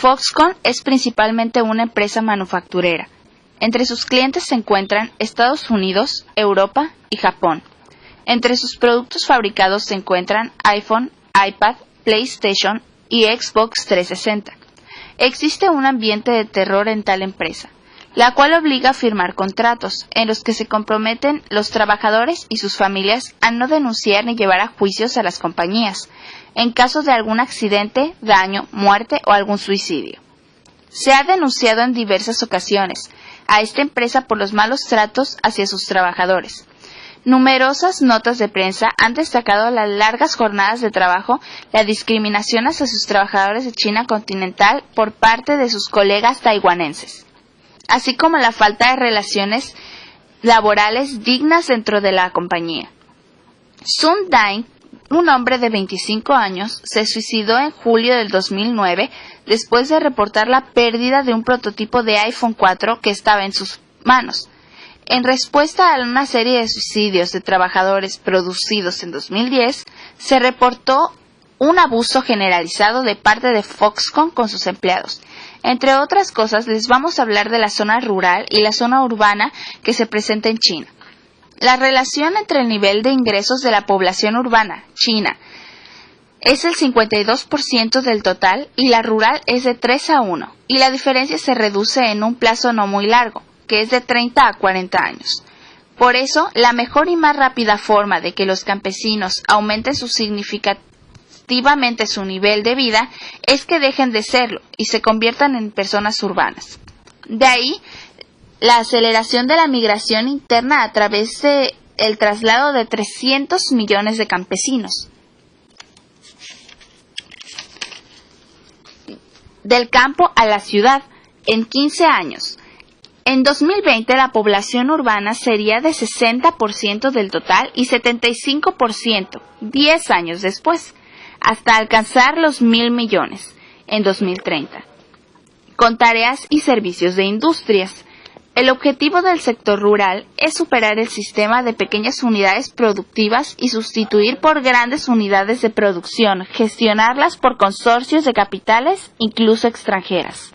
Foxconn es principalmente una empresa manufacturera. Entre sus clientes se encuentran Estados Unidos, Europa y Japón. Entre sus productos fabricados se encuentran iPhone, iPad, PlayStation y Xbox 360. Existe un ambiente de terror en tal empresa, la cual obliga a firmar contratos en los que se comprometen los trabajadores y sus familias a no denunciar ni llevar a juicios a las compañías en caso de algún accidente, daño, muerte o algún suicidio. Se ha denunciado en diversas ocasiones a esta empresa por los malos tratos hacia sus trabajadores. Numerosas notas de prensa han destacado las largas jornadas de trabajo, la discriminación hacia sus trabajadores de China continental por parte de sus colegas taiwaneses, así como la falta de relaciones laborales dignas dentro de la compañía. Sun Dai, un hombre de 25 años, se suicidó en julio del 2009 después de reportar la pérdida de un prototipo de iPhone 4 que estaba en sus manos. En respuesta a una serie de suicidios de trabajadores producidos en 2010, se reportó un abuso generalizado de parte de Foxconn con sus empleados. Entre otras cosas, les vamos a hablar de la zona rural y la zona urbana que se presenta en China. La relación entre el nivel de ingresos de la población urbana china es el 52% del total y la rural es de 3-1, y la diferencia se reduce en un plazo no muy largo, que es de 30 a 40 años. Por eso, la mejor y más rápida forma de que los campesinos aumenten significativamente su nivel de vida es que dejen de serlo y se conviertan en personas urbanas. De ahí, la aceleración de la migración interna a través del traslado de 300 millones de campesinos del campo a la ciudad en 15 años. En 2020 la población urbana sería de 60% del total y 75% 10 años después, hasta alcanzar los 1.000 millones en 2030, con tareas y servicios de industrias. El objetivo del sector rural es superar el sistema de pequeñas unidades productivas y sustituir por grandes unidades de producción, gestionarlas por consorcios de capitales, incluso extranjeras.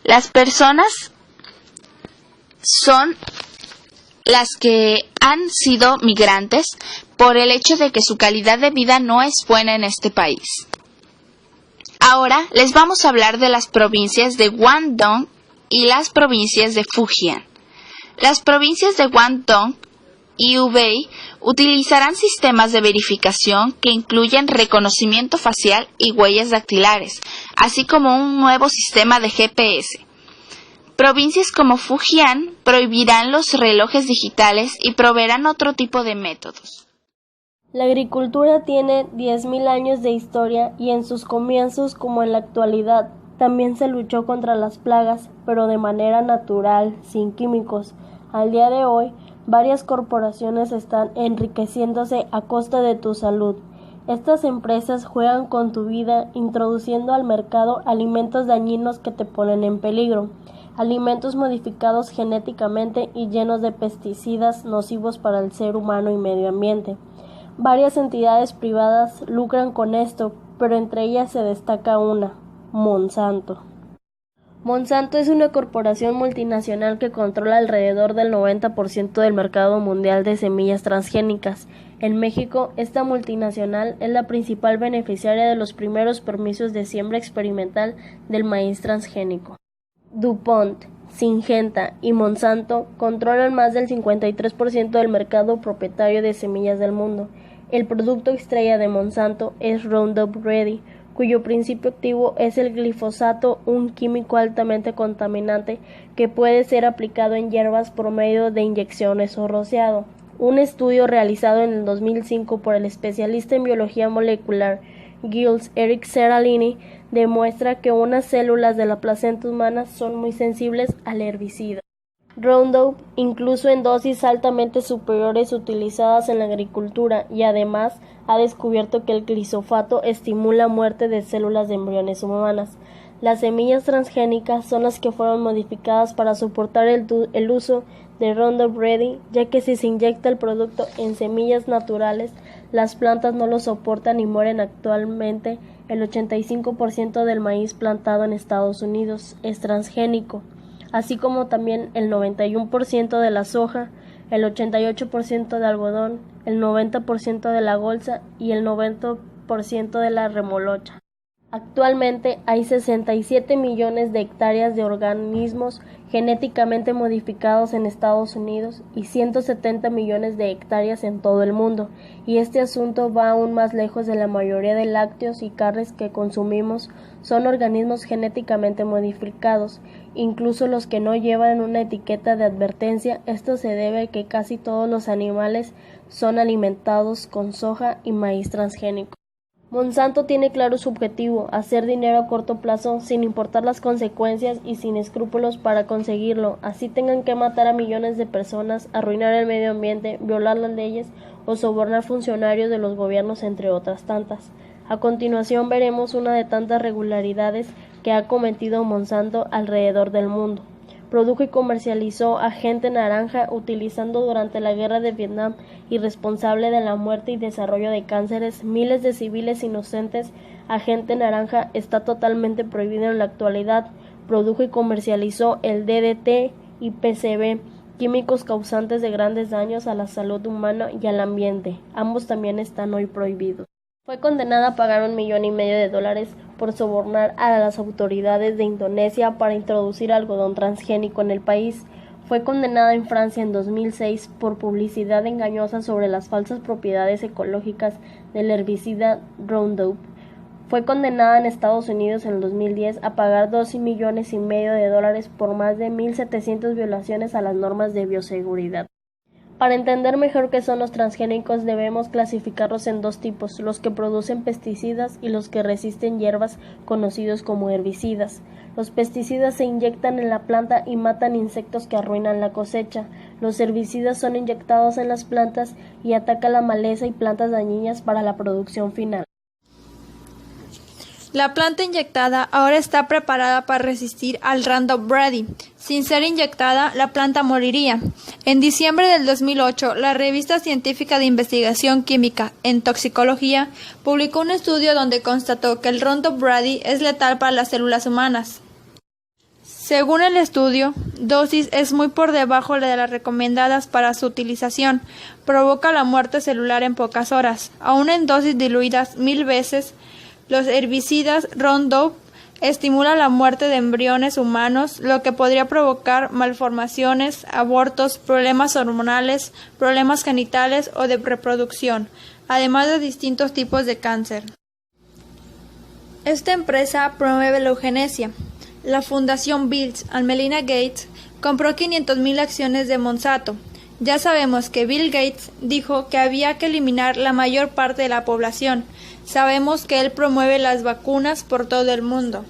Las personas son las que han sido migrantes por el hecho de que su calidad de vida no es buena en este país. Ahora les vamos a hablar de las provincias de Guangdong y las provincias de Fujian. Las provincias de Guangdong y Hubei utilizarán sistemas de verificación que incluyen reconocimiento facial y huellas dactilares, así como un nuevo sistema de GPS. Provincias como Fujian prohibirán los relojes digitales y proveerán otro tipo de métodos. La agricultura tiene 10.000 años de historia y en sus comienzos, como en la actualidad, también se luchó contra las plagas, pero de manera natural, sin químicos. Al día de hoy, varias corporaciones están enriqueciéndose a costa de tu salud. Estas empresas juegan con tu vida, introduciendo al mercado alimentos dañinos que te ponen en peligro, alimentos modificados genéticamente y llenos de pesticidas nocivos para el ser humano y medio ambiente. Varias entidades privadas lucran con esto, pero entre ellas se destaca una, Monsanto. Monsanto es una corporación multinacional que controla alrededor del 90% del mercado mundial de semillas transgénicas. En México, esta multinacional es la principal beneficiaria de los primeros permisos de siembra experimental del maíz transgénico. DuPont, Syngenta y Monsanto controlan más del 53% del mercado propietario de semillas del mundo. El producto estrella de Monsanto es Roundup Ready, cuyo principio activo es el glifosato, un químico altamente contaminante que puede ser aplicado en hierbas por medio de inyecciones o rociado. Un estudio realizado en el 2005 por el especialista en biología molecular Gilles Eric Seralini demuestra que unas células de la placenta humana son muy sensibles al herbicida. Roundup, incluso en dosis altamente superiores utilizadas en la agricultura, y además ha descubierto que el glifosato estimula muerte de células de embriones humanas. Las semillas transgénicas son las que fueron modificadas para soportar el uso de Roundup Ready, ya que si se inyecta el producto en semillas naturales, Las plantas no lo soportan y mueren. Actualmente el 85% del maíz plantado en Estados Unidos es transgénico, así como también el 91% de la soja, el 88% de algodón, el 90% de la colza y el 90% de la remolacha. Actualmente hay 67 millones de hectáreas de organismos genéticamente modificados en Estados Unidos y 170 millones de hectáreas en todo el mundo, y este asunto va aún más lejos. De la mayoría de lácteos y carnes que consumimos son organismos genéticamente modificados, incluso los que no llevan una etiqueta de advertencia. Esto se debe a que casi todos los animales son alimentados con soja y maíz transgénico. Monsanto tiene claro su objetivo: hacer dinero a corto plazo, sin importar las consecuencias y sin escrúpulos para conseguirlo, así tengan que matar a millones de personas, arruinar el medio ambiente, violar las leyes o sobornar funcionarios de los gobiernos, entre otras tantas. A continuación veremos una de tantas irregularidades que ha cometido Monsanto alrededor del mundo. Produjo y comercializó agente naranja utilizando durante la guerra de Vietnam y responsable de la muerte y desarrollo de cánceres miles de civiles inocentes. Agente naranja está totalmente prohibido en la actualidad. Produjo y comercializó el DDT y PCB, químicos causantes de grandes daños a la salud humana y al ambiente. Ambos también están hoy prohibidos. Fue condenada a pagar $1,5 millones por sobornar a las autoridades de Indonesia para introducir algodón transgénico en el país. Fue condenada en Francia en 2006 por publicidad engañosa sobre las falsas propiedades ecológicas del herbicida Roundup. Fue condenada en Estados Unidos en el 2010 a pagar $2,5 millones por más de 1,700 violaciones a las normas de bioseguridad. Para entender mejor qué son los transgénicos debemos clasificarlos en dos tipos: los que producen pesticidas y los que resisten hierbas, conocidos como herbicidas. Los pesticidas se inyectan en la planta y matan insectos que arruinan la cosecha. Los herbicidas son inyectados en las plantas y atacan la maleza y plantas dañinas para la producción final. La planta inyectada ahora está preparada para resistir al Roundup Ready. Sin ser inyectada, la planta moriría. En diciembre del 2008, la revista científica de investigación química en toxicología publicó un estudio donde constató que el Roundup Ready es letal para las células humanas. Según el estudio, dosis es muy por debajo de las recomendadas para su utilización. Provoca la muerte celular en pocas horas, aún en dosis diluidas 1000 veces. Los herbicidas Roundup estimulan la muerte de embriones humanos, lo que podría provocar malformaciones, abortos, problemas hormonales, problemas genitales o de reproducción, además de distintos tipos de cáncer. Esta empresa promueve la eugenesia. La Fundación Bill and Melinda Gates compró 500,000 acciones de Monsanto. Ya sabemos que Bill Gates dijo que había que eliminar la mayor parte de la población. Sabemos que él promueve las vacunas por todo el mundo.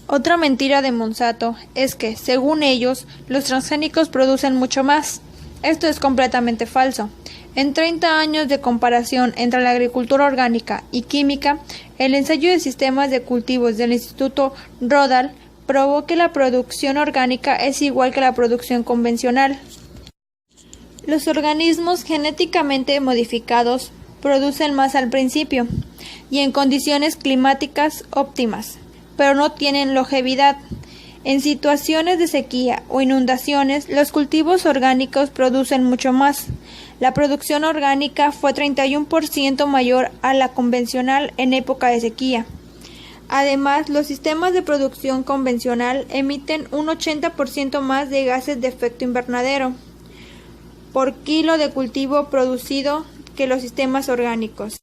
Otra mentira de Monsanto es que, según ellos, los transgénicos producen mucho más. Esto es completamente falso. En 30 años de comparación entre la agricultura orgánica y química, el ensayo de sistemas de cultivos del Instituto Rodal probó que la producción orgánica es igual que la producción convencional. Los organismos genéticamente modificados producen más al principio y en condiciones climáticas óptimas, pero no tienen longevidad. En situaciones de sequía o inundaciones, los cultivos orgánicos producen mucho más. La producción orgánica fue 31% mayor a la convencional en época de sequía. Además, los sistemas de producción convencional emiten un 80% más de gases de efecto invernadero por kilo de cultivo producido que los sistemas orgánicos.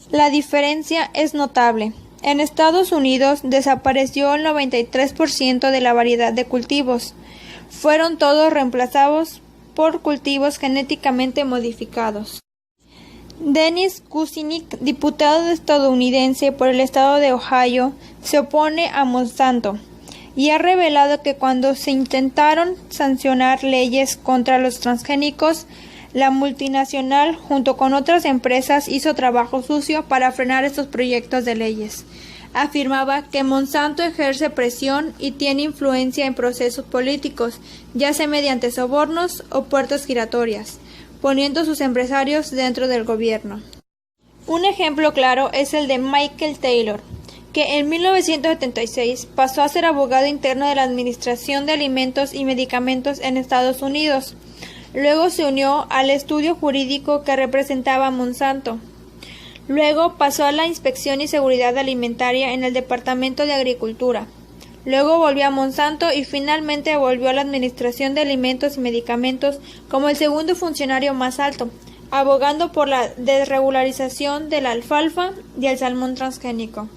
La diferencia es notable. En Estados Unidos desapareció el 93% de la variedad de cultivos. Fueron todos reemplazados por cultivos genéticamente modificados. Dennis Kucinich, diputado estadounidense por el estado de Ohio, se opone a Monsanto y ha revelado que cuando se intentaron sancionar leyes contra los transgénicos, la multinacional, junto con otras empresas, hizo trabajo sucio para frenar estos proyectos de leyes. Afirmaba que Monsanto ejerce presión y tiene influencia en procesos políticos, ya sea mediante sobornos o puertas giratorias, poniendo a sus empresarios dentro del gobierno. Un ejemplo claro es el de Michael Taylor, que en 1976 pasó a ser abogado interno de la Administración de Alimentos y Medicamentos en Estados Unidos. Luego se unió al estudio jurídico que representaba a Monsanto. Luego pasó a la Inspección y Seguridad Alimentaria en el Departamento de Agricultura. Luego volvió a Monsanto y finalmente volvió a la Administración de Alimentos y Medicamentos como el segundo funcionario más alto, abogando por la desregularización de la alfalfa y el salmón transgénico.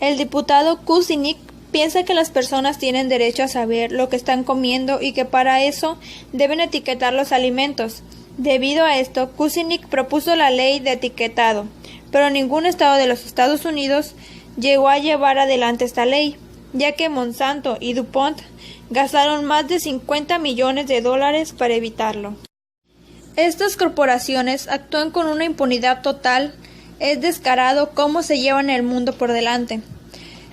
El diputado Kucinich piensa que las personas tienen derecho a saber lo que están comiendo y que para eso deben etiquetar los alimentos. Debido a esto, Kucinich propuso la ley de etiquetado, pero ningún estado de los Estados Unidos llegó a llevar adelante esta ley, ya que Monsanto y DuPont gastaron más de $50 millones para evitarlo. Estas corporaciones actúan con una impunidad total. Es descarado cómo se llevan el mundo por delante.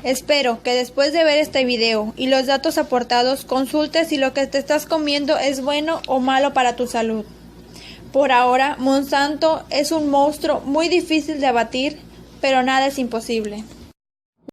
Espero que después de ver este video y los datos aportados consultes si lo que te estás comiendo es bueno o malo para tu salud. Por ahora, Monsanto es un monstruo muy difícil de abatir, pero nada es imposible.